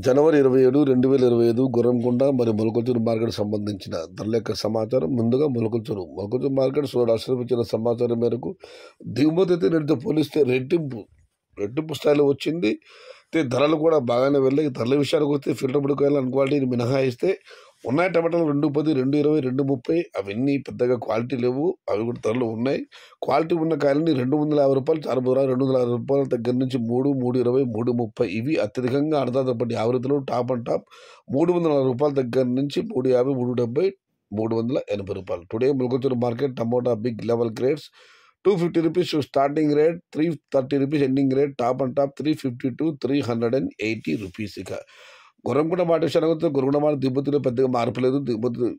జనవరి 27, 2025 గుర్రంకొండ మరియు మొలకల్చూరు మార్కెట్ సంబంధించిన ధరల యొక్క సమాచారం. ముందుగా మొలకల్చూరు మార్కెట్ ఆశ్రయించిన సమాచారం మేరకు దిగుమతి అయితే నేటితో పోలిస్తే రెట్టింపు స్థాయిలో వచ్చింది. ధరలు కూడా బాగానే వెళ్ళాయి. ధరల విషయానికి వస్తే ఫిల్టర్ బుడికాయలు క్వాలిటీని మినహాయిస్తే ఉన్నాయి. టమాటాలు 210, 220, 230 అవన్నీ పెద్దగా క్వాలిటీ లేవు. అవి కూడా ధరలు ఉన్నాయి. క్వాలిటీ ఉన్న కాయలని 250 రూపాయలు చారుబోరా, 250 రూపాయల దగ్గర నుంచి 3, 320, 330 ఇవి అత్యధికంగా అడదాపట్టి యావరేజ్లో టాప్ అండ్ టాప్ 340 రూపాయల దగ్గర నుంచి 350, 370, 380 రూపాయలు. Today Molakalcheruvu market tomato big level grades 250 rupees starting rate, 330 rupees ending rate, top and top 350 to 380 rupees. ఇక గుర్రంకొండ మాట విషయానికి వస్తే గుర్రంకొండ మాట దిగుమతిలో పెద్దగా మార్పు లేదు. దిగుమతి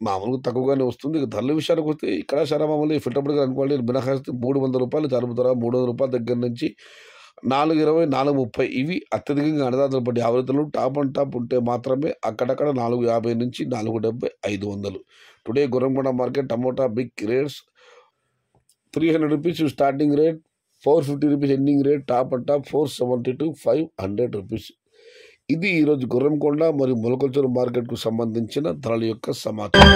మామూలుగా తక్కువగానే వస్తుంది. ఇక ధరల విషయానికి వస్తే ఇక్కడ మామూలు ఫిల్టర్ బుడికాయలు అనుకోవాలి మినహాయిస్తే 300 రూపాయలు చారుబోరా, 300 రూపాయల దగ్గర నుంచి 420, 430 ఇవి అత్యధికంగా అన్నదాతలు పడి యావరేజ్లు టాప్ అండ్ టాప్ ఉంటే మాత్రమే అక్కడక్కడ 450 నుంచి 470, 500. Today Gurramkonda market tomato big grades 300 rupees starting rate, 450 rupees ending rate, top and top 470 to 500 rupees. ఇది ఈరోజు గుర్రంకొండ మరియు మొలకల్చూరు మార్కెట్కు సంబంధించిన ధరల యొక్క సమాచారం.